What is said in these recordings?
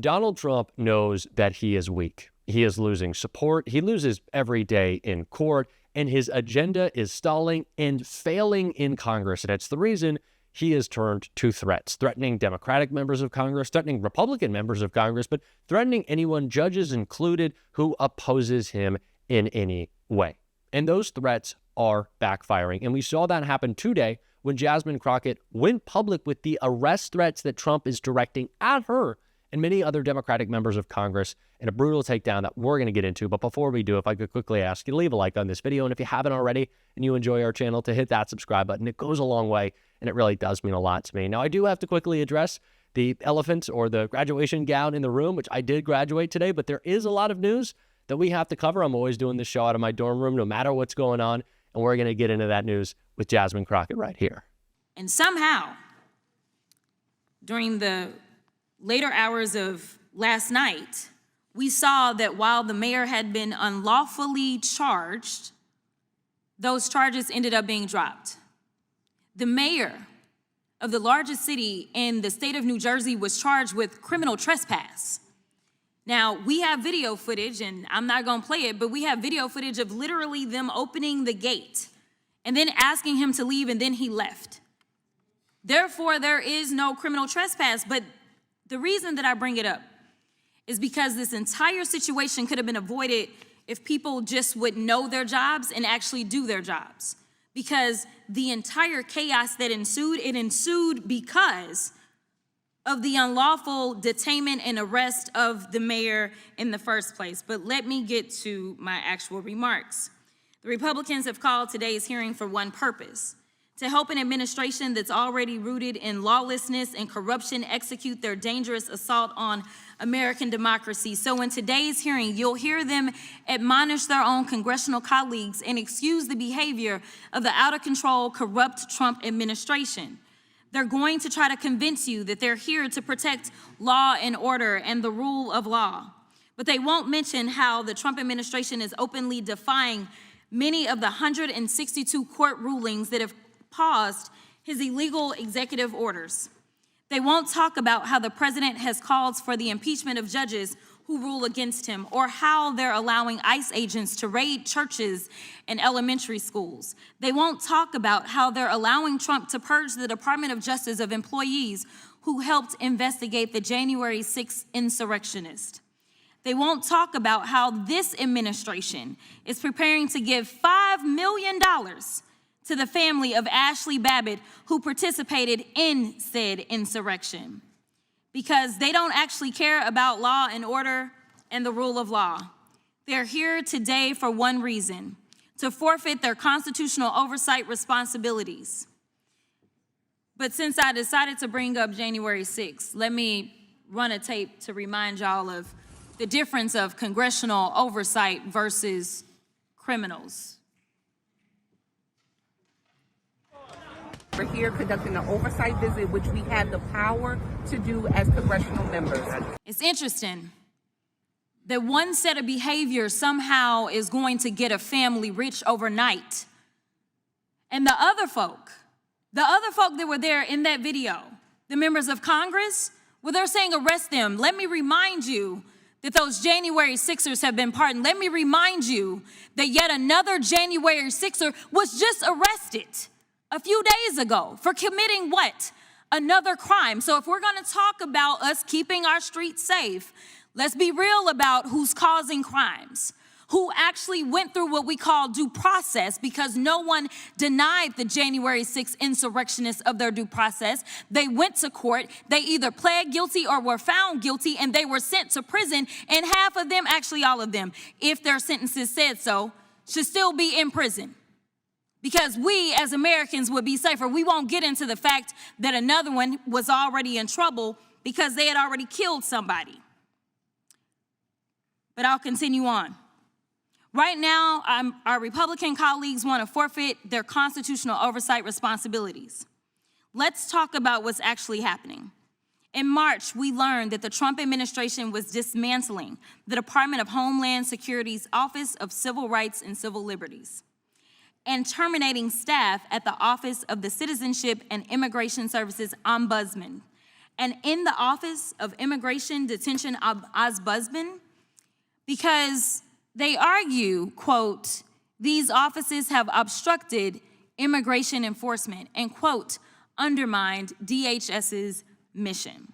Donald Trump knows that he is weak. He is losing support. He loses every day in court, and his agenda is stalling and failing in Congress. And it's the reason he has turned to threats, threatening Democratic members of Congress, threatening Republican members of Congress, but threatening anyone, judges included, who opposes him in any way. And those threats are backfiring. And we saw that happen today when Jasmine Crockett went public with the arrest threats that Trump is directing at her and many other Democratic members of Congress in a brutal takedown that we're going to get into. But before we do, if I could quickly ask you to leave a like on this video, and if you haven't already and you enjoy our channel, to hit that subscribe button. It goes a long way, and it really does mean a lot to me. Now, I do have to quickly address the elephant or the graduation gown in the room, which I did graduate today, but there is a lot of news that we have to cover. I'm always doing this show out of my dorm room, no matter what's going on, and we're going to get into that news with Jasmine Crockett right here. And somehow, during the later hours of last night, we saw that while the mayor had been unlawfully charged, those charges ended up being dropped. The mayor of the largest city in the state of New Jersey was charged with criminal trespass. Now, we have video footage, and I'm not gonna play it, but we have video footage of literally them opening the gate and then asking him to leave, and then he left. Therefore, there is no criminal trespass. But the reason that I bring it up is because this entire situation could have been avoided if people just would know their jobs and actually do their jobs. Because the entire chaos that ensued, it ensued because of the unlawful detainment and arrest of the mayor in the first place. But let me get to my actual remarks. The Republicans have called today's hearing for one purpose: to help an administration that's already rooted in lawlessness and corruption execute their dangerous assault on American democracy. So in today's hearing, you'll hear them admonish their own congressional colleagues and excuse the behavior of the out-of-control, corrupt Trump administration. They're going to try to convince you that they're here to protect law and order and the rule of law. But they won't mention how the Trump administration is openly defying many of the 162 court rulings that have paused his illegal executive orders. They won't talk about how the president has called for the impeachment of judges who rule against him, or how they're allowing ICE agents to raid churches and elementary schools. They won't talk about how they're allowing Trump to purge the Department of Justice of employees who helped investigate the January 6th insurrectionists. They won't talk about how this administration is preparing to give $5 million to the family of Ashley Babbitt, who participated in said insurrection, because they don't actually care about law and order and the rule of law. They're here today for one reason: to forfeit their constitutional oversight responsibilities. But since I decided to bring up January 6th, let me run a tape to remind y'all of the difference of congressional oversight versus criminals. We're here conducting an oversight visit, which we had the power to do as congressional members. It's interesting that one set of behavior somehow is going to get a family rich overnight. And the other folk that were there in that video, the members of Congress, well, they're saying arrest them. Let me remind you that those January 6ers have been pardoned. Let me remind you that yet another January 6er was just arrested a few days ago for committing what? Another crime. So if we're going to talk about us keeping our streets safe, let's be real about who's causing crimes, who actually went through what we call due process, because no one denied the January 6th insurrectionists of their due process. They went to court, they either pled guilty or were found guilty, and they were sent to prison, and half of them, actually all of them, if their sentences said so, should still be in prison. Because we as Americans would be safer. We won't get into the fact that another one was already in trouble because they had already killed somebody. But I'll continue on. Right now, our Republican colleagues want to forfeit their constitutional oversight responsibilities. Let's talk about what's actually happening. In March, we learned that the Trump administration was dismantling the Department of Homeland Security's Office of Civil Rights and Civil Liberties, and terminating staff at the Office of the Citizenship and Immigration Services Ombudsman, and in the Office of Immigration Detention Ombudsman because they argue, quote, these offices have obstructed immigration enforcement and, quote, undermined DHS's mission.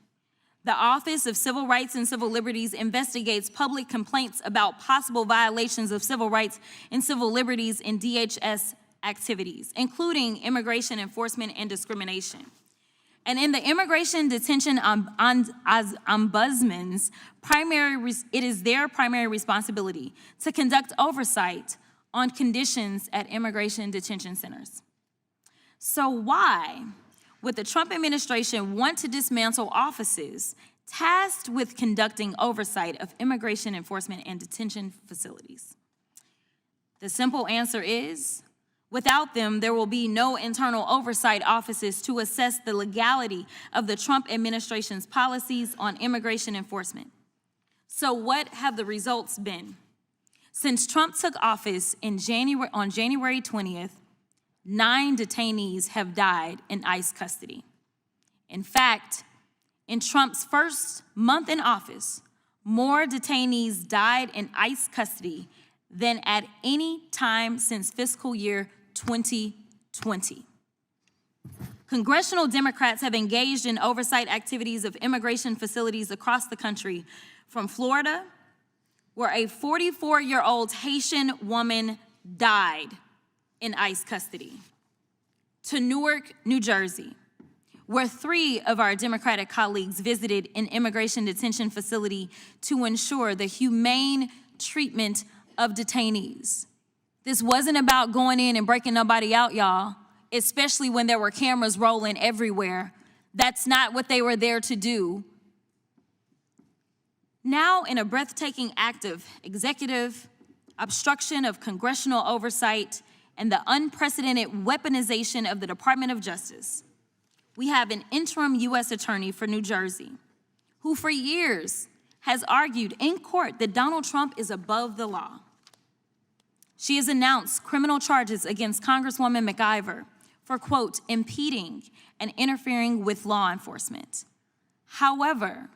The Office of Civil Rights and Civil Liberties investigates public complaints about possible violations of civil rights and civil liberties in DHS activities, including immigration enforcement and discrimination. And in the Immigration Detention Ombudsman's it is their primary responsibility to conduct oversight on conditions at immigration detention centers. So why would the Trump administration want to dismantle offices tasked with conducting oversight of immigration enforcement and detention facilities? The simple answer is, without them, there will be no internal oversight offices to assess the legality of the Trump administration's policies on immigration enforcement. So what have the results been? Since Trump took office on January 20th, 9 detainees have died in ICE custody. In fact, in Trump's first month in office, more detainees died in ICE custody than at any time since fiscal year 2020. Congressional Democrats have engaged in oversight activities of immigration facilities across the country, from Florida, where a 44-year-old Haitian woman died in ICE custody, to Newark, New Jersey, where 3 of our Democratic colleagues visited an immigration detention facility to ensure the humane treatment of detainees. This wasn't about going in and breaking nobody out, y'all, especially when there were cameras rolling everywhere. That's not what they were there to do. Now, in a breathtaking act of executive obstruction of congressional oversight and the unprecedented weaponization of the Department of Justice, we have an interim U.S. attorney for New Jersey who for years has argued in court that Donald Trump is above the law. She has announced criminal charges against Congresswoman McIver for, quote, impeding and interfering with law enforcement. However,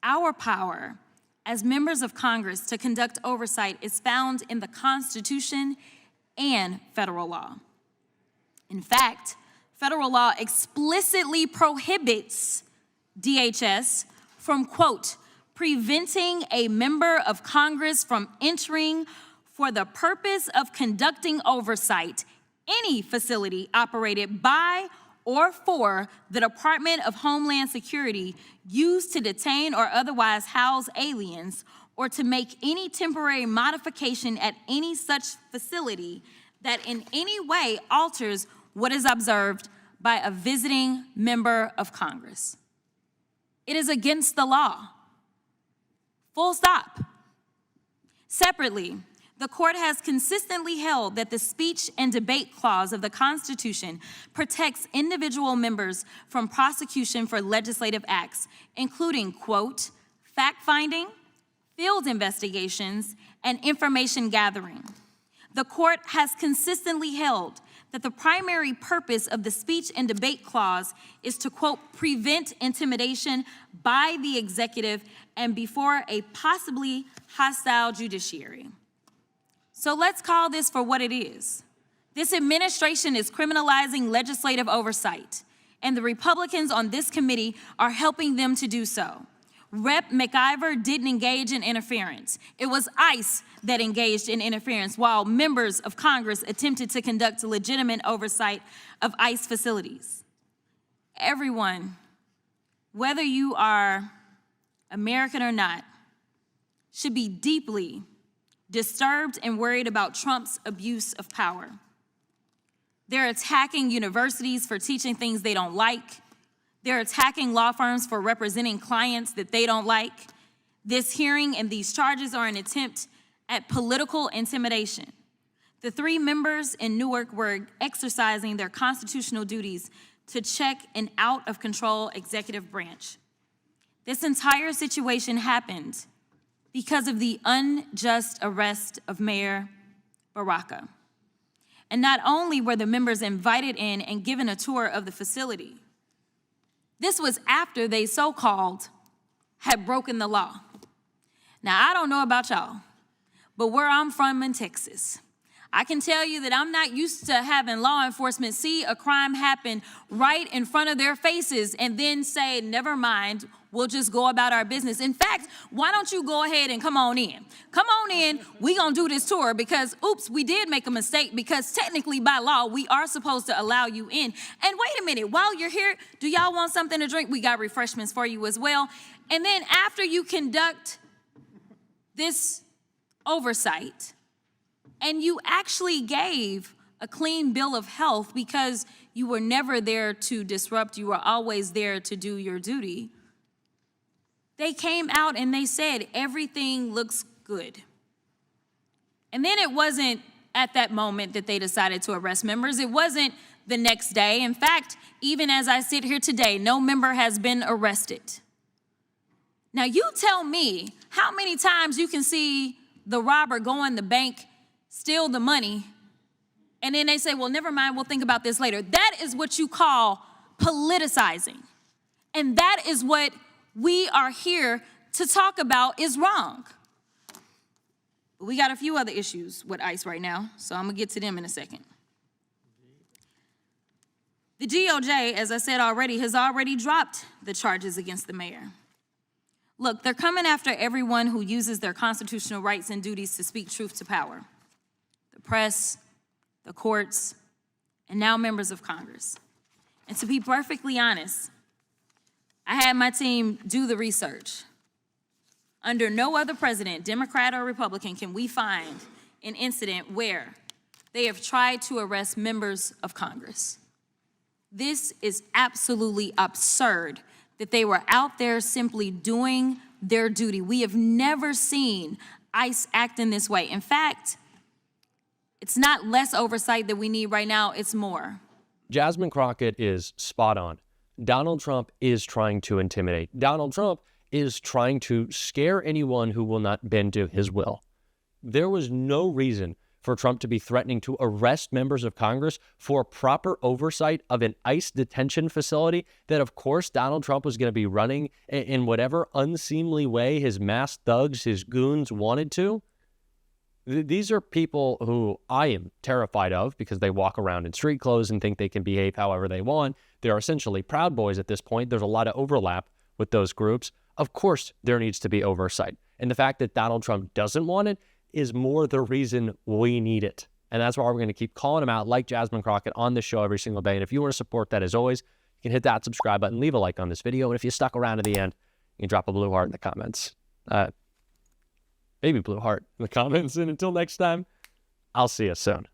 our power as members of Congress to conduct oversight is found in the Constitution and federal law. In fact, federal law explicitly prohibits DHS from, quote, preventing a member of Congress from entering for the purpose of conducting oversight any facility operated by or for the Department of Homeland Security used to detain or otherwise house aliens, or to make any temporary modification at any such facility that in any way alters what is observed by a visiting member of Congress. It is against the law. Full stop. Separately, the court has consistently held that the speech and debate clause of the Constitution protects individual members from prosecution for legislative acts, including, quote, fact-finding, field investigations, and information gathering. The court has consistently held that the primary purpose of the speech and debate clause is to, quote, prevent intimidation by the executive and before a possibly hostile judiciary. So let's call this for what it is. This administration is criminalizing legislative oversight, and the Republicans on this committee are helping them to do so. Rep. McIver didn't engage in interference. It was ICE that engaged in interference while members of Congress attempted to conduct legitimate oversight of ICE facilities. Everyone, whether you are American or not, should be deeply disturbed and worried about Trump's abuse of power. They're attacking universities for teaching things they don't like. They're attacking law firms for representing clients that they don't like. This hearing and these charges are an attempt at political intimidation. The 3 members in Newark were exercising their constitutional duties to check an out-of-control executive branch. This entire situation happened because of the unjust arrest of Mayor Baraka. And not only were the members invited in and given a tour of the facility, This was after they so-called had broken the law. Now, I don't know about y'all, but where I'm from in Texas, I can tell you that I'm not used to having law enforcement see a crime happen right in front of their faces and then say, never mind, we'll just go about our business. In fact, why don't you go ahead and come on in? Come on in, we gonna do this tour because, oops, we did make a mistake because technically by law, we are supposed to allow you in. And wait a minute, while you're here, do y'all want something to drink? We got refreshments for you as well. And then after you conduct this oversight, and you actually gave a clean bill of health because you were never there to disrupt, you were always there to do your duty. They came out and they said, everything looks good. And then it wasn't at that moment that they decided to arrest members. It wasn't the next day. In fact, even as I sit here today, no member has been arrested. Now you tell me how many times you can see the robber go in the bank, steal the money, and then they say, well, never mind, we'll think about this later. That is what you call politicizing. And that is what we are here to talk about is wrong. We got a few other issues with ICE right now, so I'm gonna get to them in a second. The DOJ, as I said already, has already dropped the charges against the mayor. Look, they're coming after everyone who uses their constitutional rights and duties to speak truth to power. The press, the courts, and now members of Congress. And to be perfectly honest, I had my team do the research. Under no other president, Democrat or Republican, can we find an incident where they have tried to arrest members of Congress. This is absolutely absurd that they were out there simply doing their duty. We have never seen ICE act in this way. In fact, it's not less oversight that we need right now, it's more. Jasmine Crockett is spot on. Donald Trump is trying to intimidate. Donald Trump is trying to scare anyone who will not bend to his will. There was no reason for Trump to be threatening to arrest members of Congress for proper oversight of an ICE detention facility that, of course, Donald Trump was going to be running in whatever unseemly way his masked thugs, his goons wanted to. These are people who I am terrified of because they walk around in street clothes and think they can behave however they want. They're essentially Proud Boys at this point. There's a lot of overlap with those groups. Of course, there needs to be oversight. And the fact that Donald Trump doesn't want it is more the reason we need it. And that's why we're going to keep calling him out like Jasmine Crockett on this show every single day. And if you want to support that, as always, you can hit that subscribe button, leave a like on this video. And if you stuck around to the end, you can drop a blue heart in the comments. Maybe blue heart in the comments. And until next time, I'll see you soon.